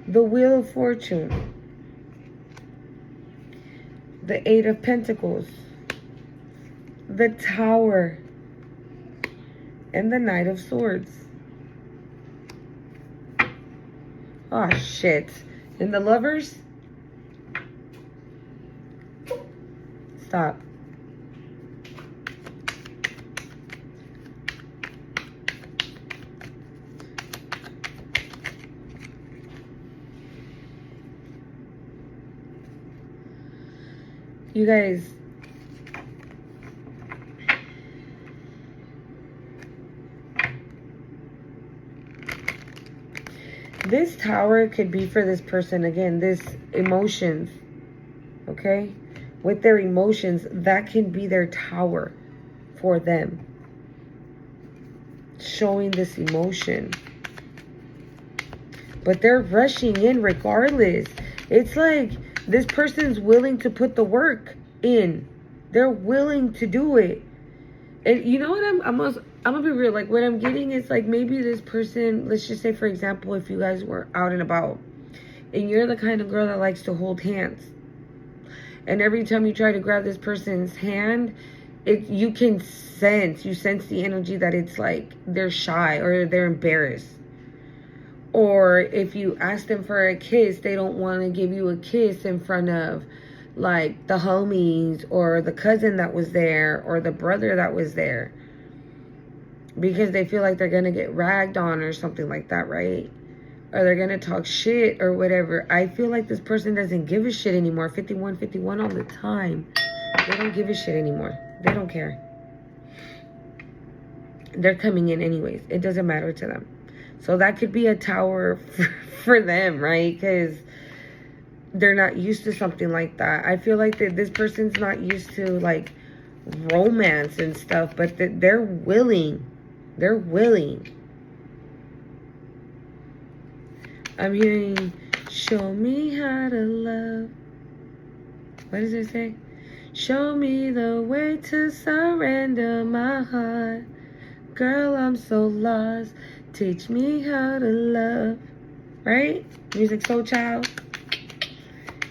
The Wheel of Fortune. The Eight of Pentacles. The Tower. And the Knight of Swords. Oh, shit. And the Lovers? Stop. You guys, this Tower could be for this person, again, this emotions, okay? With their emotions, that can be their tower for them. Showing this emotion. But they're rushing in regardless. It's like this person's willing to put the work in. They're willing to do it. And you know what, I'm gonna be real. Like, what I'm getting is, like, maybe this person, let's just say, for example, if you guys were out and about and you're the kind of girl that likes to hold hands, and every time you try to grab this person's hand, you can sense the energy that it's like they're shy or they're embarrassed. Or if you ask them for a kiss, they don't want to give you a kiss in front of, like, the homies or the cousin that was there or the brother that was there, because they feel like they're going to get ragged on or something like that, right? Or they're going to talk shit or whatever. I feel like this person doesn't give a shit anymore. 51 all the time. They don't give a shit anymore. They don't care. They're coming in anyways. It doesn't matter to them. So that could be a tower for them, right? Because they're not used to something like that. I feel like that this person's not used to, like, romance and stuff, but they're willing. They're willing. I'm hearing, show me how to love. What does it say? Show me the way to surrender my heart. Girl, I'm so lost. Teach me how to love. Right? Music Soul Child.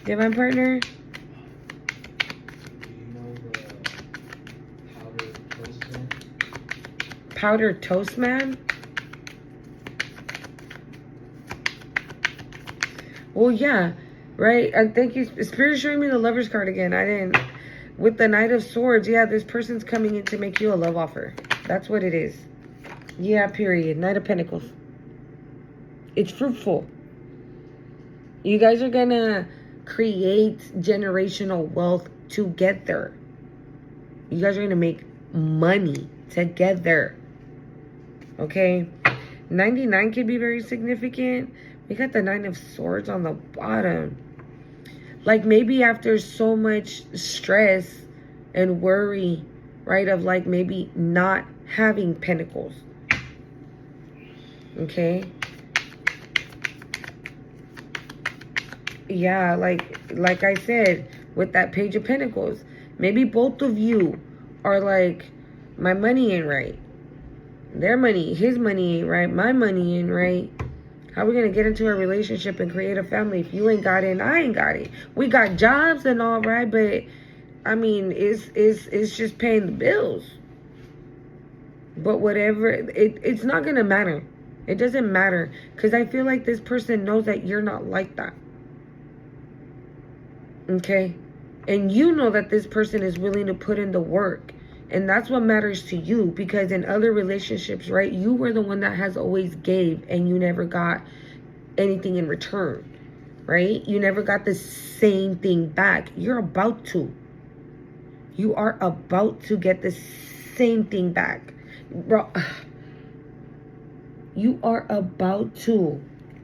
Divine Partner.
Do you know the powdered toast man?
Powdered Toast Man? Well, yeah. Right? I think Spirit showing me the Lover's card again. I didn't. With the Knight of Swords, yeah, this person's coming in to make you a love offer. That's what it is. Yeah, period. Knight of Pentacles. It's fruitful. You guys are gonna create generational wealth together. You guys are gonna make money together. Okay? 99 could be very significant. We got the Nine of Swords on the bottom. Like, maybe after so much stress and worry, right, of, like, maybe not having pentacles. Okay? Yeah, like I said, with that Page of Pentacles, maybe both of you are like, my money ain't right. Their money, his money ain't right. My money ain't right. How are we going to get into a relationship and create a family if you ain't got it and I ain't got it? We got jobs and all, right? But, I mean, it's just paying the bills. But whatever, it's not going to matter. It doesn't matter. Because I feel like this person knows that you're not like that. Okay? And you know that this person is willing to put in the work. And that's what matters to you, because in other relationships, right, you were the one that has always gave and you never got anything in return, right? You never got the same thing back. You're about to. You are about to get the same thing back. Bro, you are about to.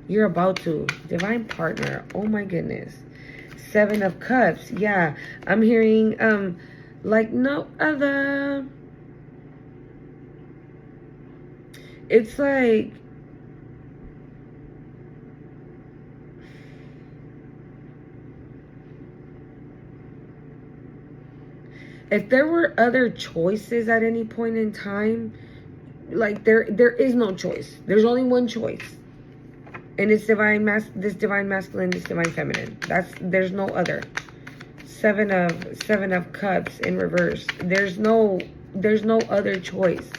You're about to. Divine Partner. Oh my goodness. Seven of Cups. Yeah, I'm hearing like no other. It's like if there were other choices at any point in time, like there is no choice. There's only one choice. And it's this divine masculine, this divine feminine. There's no other. Seven of cups in reverse. There's no other choice.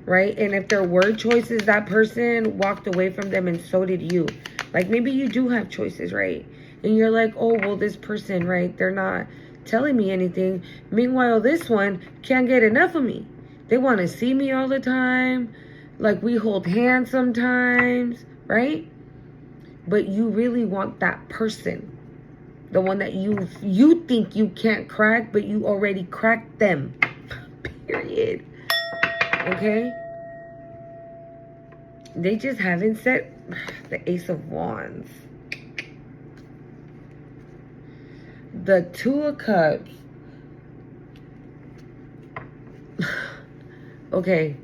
Right? And if there were choices, that person walked away from them, and so did you. Like, maybe you do have choices, right? And you're like, oh, well, this person, right, they're not telling me anything. Meanwhile, this one can't get enough of me. They want to see me all the time. Like, we hold hands sometimes, right? But you really want that person. The one that you think you can't crack, but you already cracked them. Period. Okay? They just haven't set the Ace of Wands. The Two of Cups. Okay.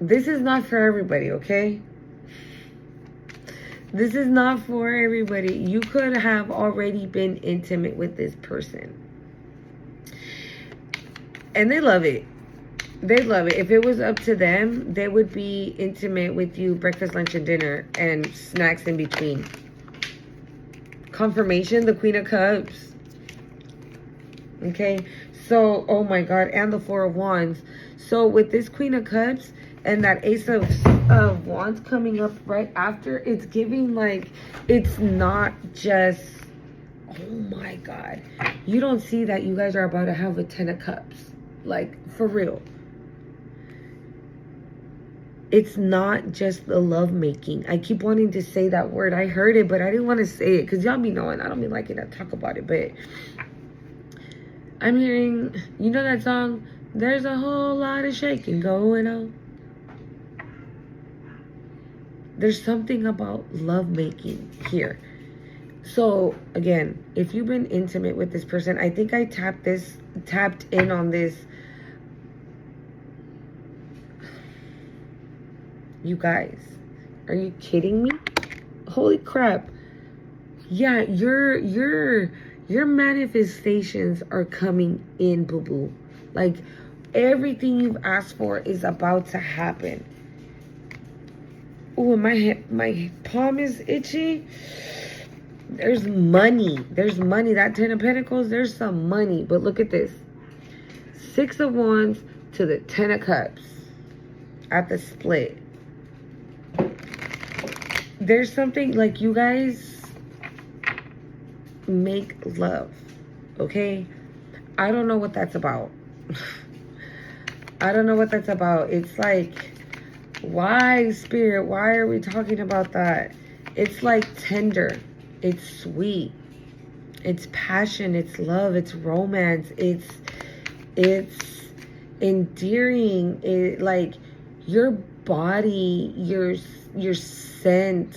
This is not for everybody, okay? This is not for everybody. You could have already been intimate with this person. And they love it. They love it. If it was up to them, they would be intimate with you breakfast, lunch, and dinner, and snacks in between. Confirmation, the Queen of Cups. Okay? So, oh my God, and the Four of Wands. So with this Queen of Cups and that Ace of Wands coming up right after, it's giving like, it's not just, oh my God. You don't see that you guys are about to have a 10 of Cups. Like, for real. It's not just the love making. I keep wanting to say that word. I heard it, but I didn't want to say it because y'all be knowing I don't be liking to talk about it. But I'm hearing, you know that song? There's a whole lot of shaking going on. There's something about love making here. So again, if you've been intimate with this person, I think I tapped in on this. You guys, are you kidding me? Holy crap. Yeah, your manifestations are coming in, boo-boo. Like, everything you've asked for is about to happen. Oh, my palm is itchy. There's money. There's money. That 10 of Pentacles, there's some money. But look at this. 6 of Wands to the 10 of Cups at the split. There's something like you guys make love, okay? I don't know what that's about. I don't know what that's about. It's like, why, Spirit? Why are we talking about that? It's like tender. It's sweet. It's passion. It's love. It's romance. It's endearing. It, like, your body, your scent,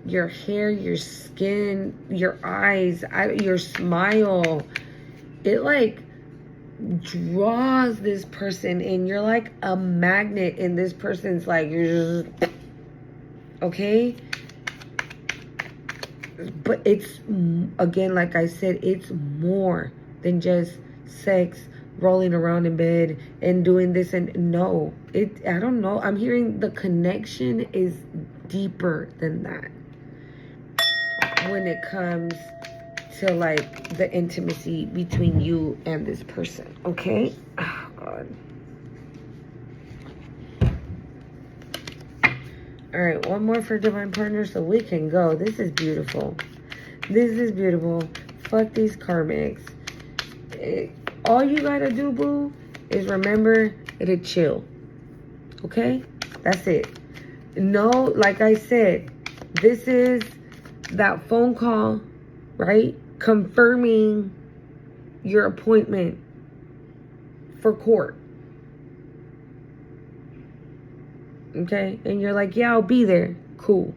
your hair, your skin, your eyes, your smile, it like draws this person in. You're like a magnet, and this person's like, you're just, okay? But it's, again, like I said, it's more than just sex, rolling around in bed and doing this. And no, I don't know. I'm hearing the connection is deeper than that when it comes to like the intimacy between you and this person. Okay? Oh God. All right, one more for divine partner so we can go. This is beautiful. This is beautiful. Fuck these karmics. All you gotta do, boo, is remember to chill. Okay? That's it. No, like I said, this is that phone call, right? Confirming your appointment for court. Okay? And you're like, yeah, I'll be there. Cool.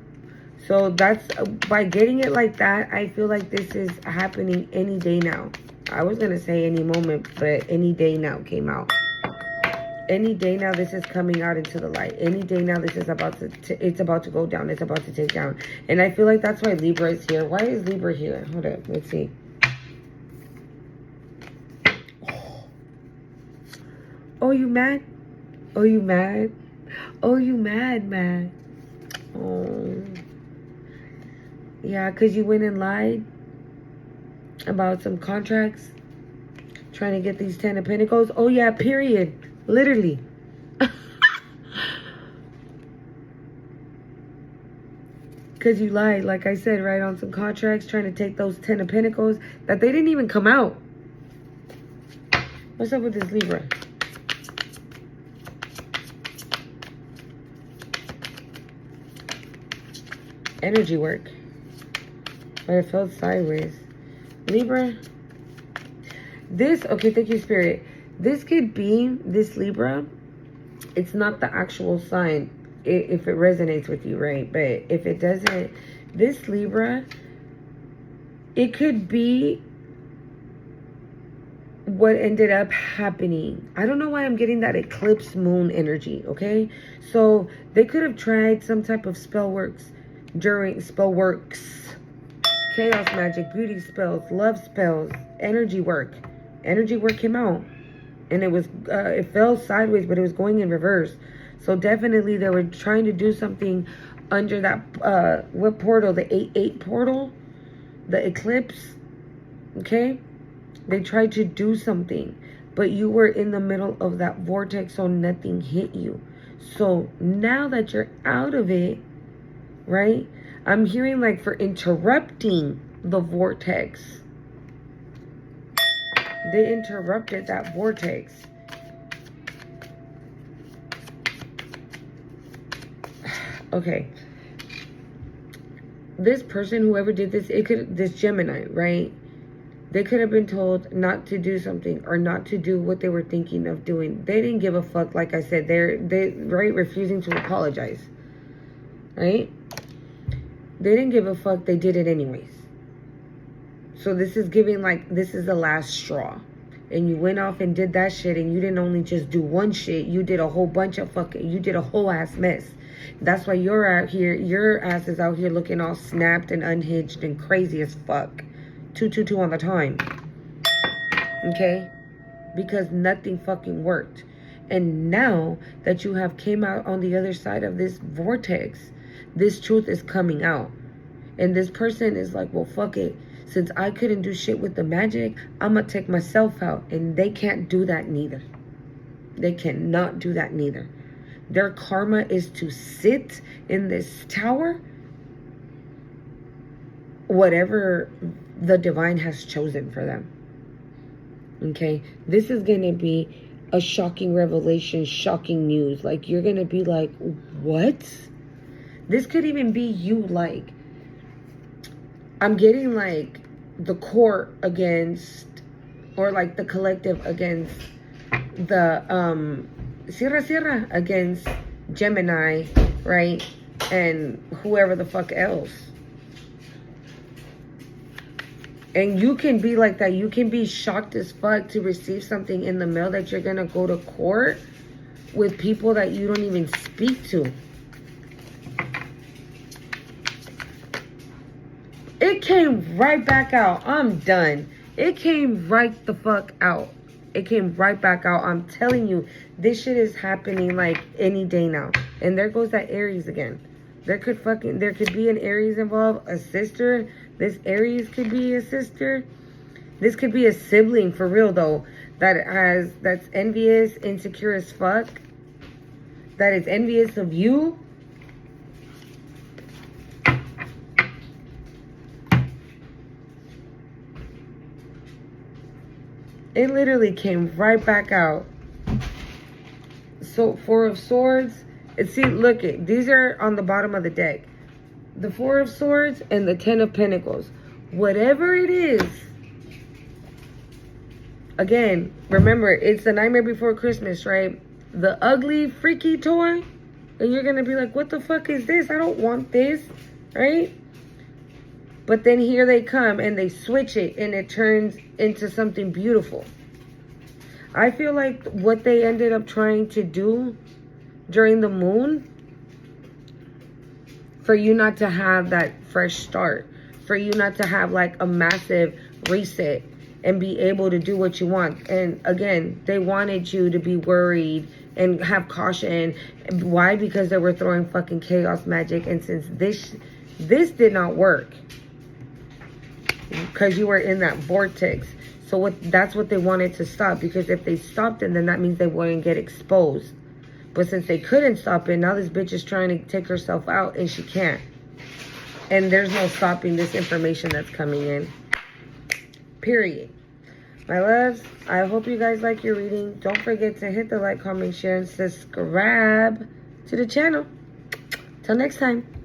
So that's, by getting it like that, I feel like this is happening any day now. I was going to say any moment, but any day now came out. Any day now this is coming out into the light. Any day now this is about to it's about to go down. It's about to take down. And I feel like that's why Libra is here. Why is Libra here? Hold up. Let's see. Oh, you mad? Oh, you mad? Oh, you mad. Oh. Yeah, because you went and lied about some contracts. Trying to get these 10 of Pentacles. Oh, yeah, period. Literally. Because you lied, like I said, right, on some contracts. Trying to take those 10 of Pentacles that they didn't even come out. What's up with this Libra? Energy work. But it felt sideways. Libra. This, okay, thank you, Spirit. This could be, this Libra, it's not the actual sign if it resonates with you, right? But if it doesn't, this Libra, it could be what ended up happening. I don't know why I'm getting that eclipse moon energy, okay? So they could have tried some type of spell works, chaos magic, beauty spells, love spells, energy work. Energy work came out, and it was it fell sideways, but it was going in reverse. So definitely they were trying to do something under that what portal, the 8-8 portal, the eclipse. Okay, they tried to do something, but you were in the middle of that vortex, so nothing hit you. So now that you're out of it, right, I'm hearing like for interrupting the vortex. They interrupted that vortex. Okay. This person, whoever did this, this Gemini, right? They could have been told not to do something or not to do what they were thinking of doing. They didn't give a fuck. Like I said, they right, refusing to apologize. Right? They didn't give a fuck. They did it anyways. So this is giving like, this is the last straw. And you went off and did that shit, and you didn't only just do one shit. You did a whole bunch of you did a whole ass mess. That's why you're out here, your ass is out here looking all snapped and unhinged and crazy as fuck. 222 on the time. Okay? Because nothing fucking worked. And now that you have came out on the other side of this vortex, this truth is coming out. And this person is like, well, fuck it. Since I couldn't do shit with the magic, I'm going to take myself out. And they can't do that neither. They cannot do that neither. Their karma is to sit in this tower, whatever the divine has chosen for them. Okay? This is going to be a shocking revelation, shocking news. Like, you're going to be like, what? This could even be you, like, I'm getting like the court against, or like the collective against the Sierra against Gemini, right? And whoever the fuck else. And you can be like that. You can be shocked as fuck to receive something in the mail that you're gonna go to court with people that you don't even speak to. It came right back out. I'm done. It came right the fuck out. It came right back out. I'm telling you, this shit is happening like any day now. And there goes that Aries again. There could be an Aries involved, a sister. This Aries could be a sister. This could be a sibling for real though. That's envious, insecure as fuck. That is envious of you. It literally came right back out. So, Four of Swords. See, look it. These are on the bottom of the deck. The Four of Swords and the Ten of Pentacles. Whatever it is. Again, remember, it's the Nightmare Before Christmas, right? The ugly, freaky toy. And you're going to be like, what the fuck is this? I don't want this, right? But then here they come and they switch it and it turns into something beautiful. I feel like what they ended up trying to do during the moon, for you not to have that fresh start, for you not to have like a massive reset and be able to do what you want. And again, they wanted you to be worried and have caution. Why? Because they were throwing fucking chaos magic. And since this did not work, because you were in that vortex, so that's what they wanted to stop. Because if they stopped it, then that means they wouldn't get exposed. But since they couldn't stop it, now this bitch is trying to take herself out, and she can't. And there's no stopping this information that's coming in. Period. My loves, I hope you guys like your reading. Don't forget to hit the like, comment, share, and subscribe to the channel. Till next time.